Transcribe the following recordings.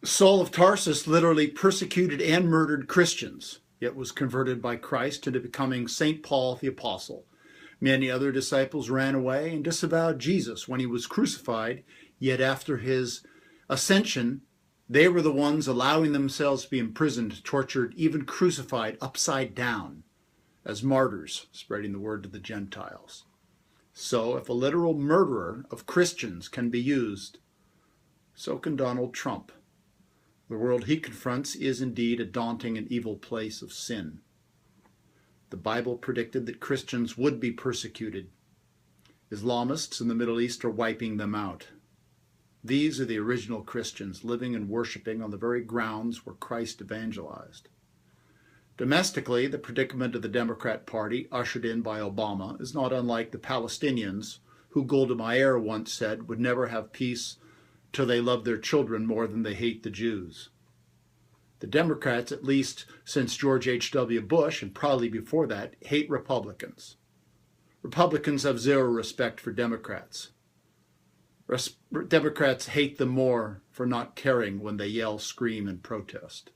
Saul of Tarsus literally persecuted and murdered Christians, yet was converted by Christ into becoming St. Paul the Apostle. Many other disciples ran away and disavowed Jesus when he was crucified, yet after his ascension, they were the ones allowing themselves to be imprisoned, tortured, even crucified upside down as martyrs, spreading the word to the Gentiles. So if a literal murderer of Christians can be used, so can Donald Trump. The world he confronts is indeed a daunting and evil place of sin. The Bible predicted that Christians would be persecuted. Islamists in the Middle East are wiping them out. These are the original Christians living and worshiping on the very grounds where Christ evangelized. Domestically, the predicament of the Democrat Party, ushered in by Obama, is not unlike the Palestinians, who Golda Meir once said would never have peace till they love their children more than they hate the Jews. The Democrats, at least since George H.W. Bush, and probably before that, hate Republicans. Republicans have zero respect for Democrats. Democrats hate them more for not caring when they yell, scream, and protest.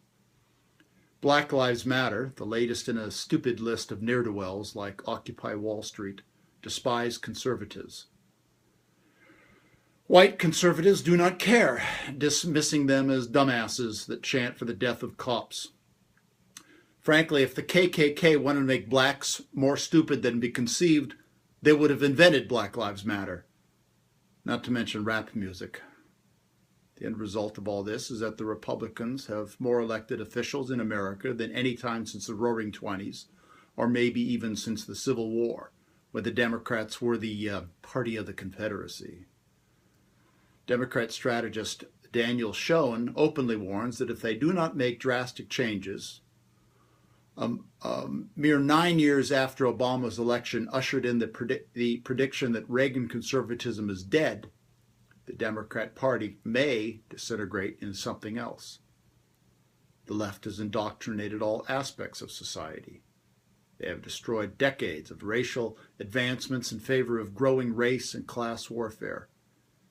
Black Lives Matter, the latest in a stupid list of ne'er-do-wells like Occupy Wall Street, despise conservatives. White conservatives do not care, dismissing them as dumbasses that chant for the death of cops. Frankly, if the KKK wanted to make blacks more stupid than be conceived, they would have invented Black Lives Matter, not to mention rap music. The end result of all this is that the Republicans have more elected officials in America than any time since the Roaring '20s, or maybe even since the Civil War, when the Democrats were the party of the Confederacy. Democrat strategist Daniel Schoen openly warns that if they do not make drastic changes, mere 9 years after Obama's election ushered in the prediction that Reagan conservatism is dead, the Democrat Party may disintegrate into something else. The left has indoctrinated all aspects of society. They have destroyed decades of racial advancements in favor of growing race and class warfare,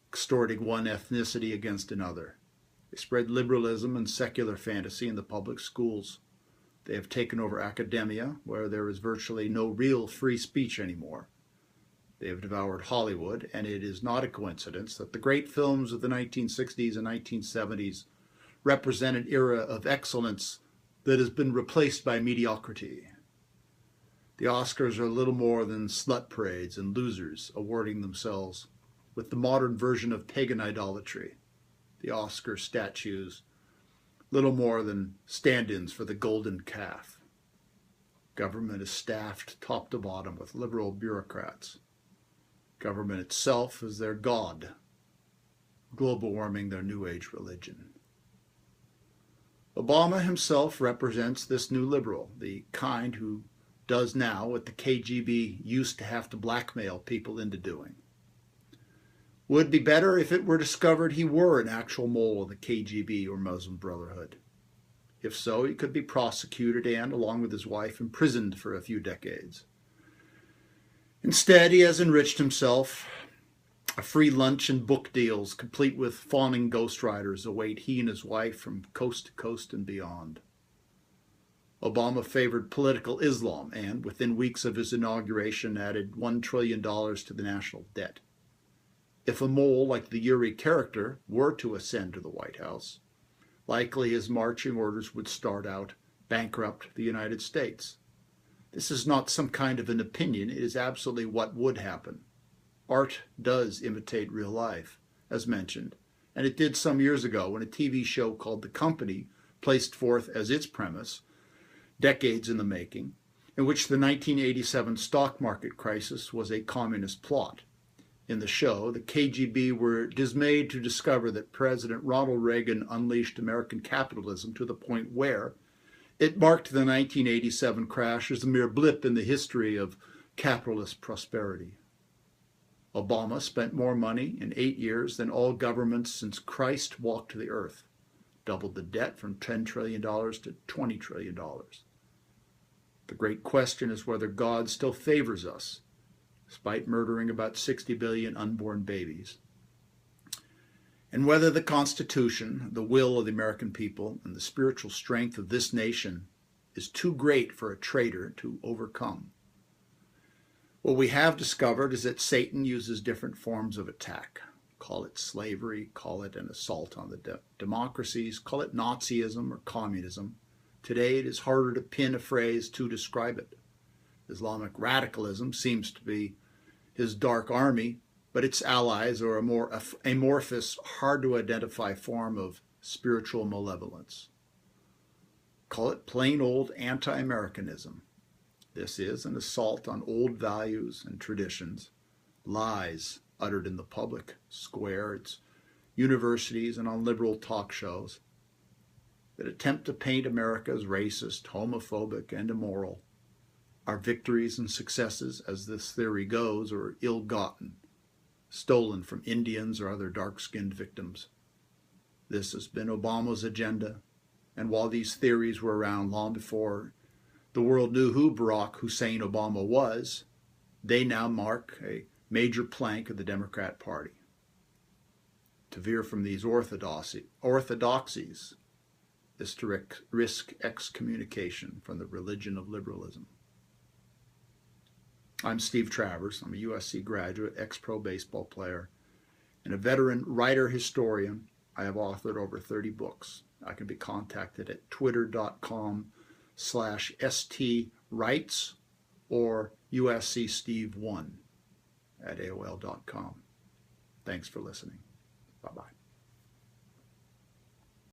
extorting one ethnicity against another. They spread liberalism and secular fantasy in the public schools. They have taken over academia, where there is virtually no real free speech anymore. They have devoured Hollywood, and it is not a coincidence that the great films of the 1960s and 1970s represent an era of excellence that has been replaced by mediocrity. The Oscars are little more than slut parades and losers awarding themselves with the modern version of pagan idolatry. The Oscar statues, little more than stand-ins for the golden calf. Government is staffed top to bottom with liberal bureaucrats. Government itself is their god. Global warming their New Age religion. Obama himself represents this new liberal, the kind who does now what the KGB used to have to blackmail people into doing. Would be better if it were discovered he were an actual mole of the KGB or Muslim Brotherhood. If so, he could be prosecuted and, along with his wife, imprisoned for a few decades. Instead, he has enriched himself. A free lunch and book deals, complete with fawning ghostwriters, await he and his wife from coast to coast and beyond. Obama favored political Islam and, within weeks of his inauguration, added $1 trillion to the national debt. If a mole like the Yuri character were to ascend to the White House, likely his marching orders would start out, bankrupt the United States. This is not some kind of an opinion, it is absolutely what would happen. Art does imitate real life, as mentioned, and it did some years ago when a TV show called The Company placed forth as its premise, decades in the making, in which the 1987 stock market crisis was a communist plot. In the show, the KGB were dismayed to discover that President Ronald Reagan unleashed American capitalism to the point where it marked the 1987 crash as a mere blip in the history of capitalist prosperity. Obama spent more money in 8 years than all governments since Christ walked the earth, doubled the debt from $10 trillion to $20 trillion. The great question is whether God still favors us, despite murdering about 60 billion unborn babies. And whether the Constitution, the will of the American people, and the spiritual strength of this nation is too great for a traitor to overcome. What we have discovered is that Satan uses different forms of attack. Call it slavery, call it an assault on the democracies, call it Nazism or communism. Today it is harder to pin a phrase to describe it. Islamic radicalism seems to be his dark army, but its allies are a more amorphous, hard-to-identify form of spiritual malevolence. Call it plain old anti-Americanism. This is an assault on old values and traditions, lies uttered in the public square, its universities, and on liberal talk shows that attempt to paint America as racist, homophobic, and immoral. Our victories and successes, as this theory goes, are ill-gotten, stolen from Indians or other dark-skinned victims. This has been Obama's agenda, and while these theories were around long before the world knew who Barack Hussein Obama was, they now mark a major plank of the Democrat Party. To veer from these orthodoxies is to risk excommunication from the religion of liberalism. I'm Steve Travers. I'm a USC graduate, ex-pro baseball player, and a veteran writer-historian. I have authored over 30 books. I can be contacted at twitter.com/stwrites or uscsteve1 at AOL.com. Thanks for listening. Bye-bye.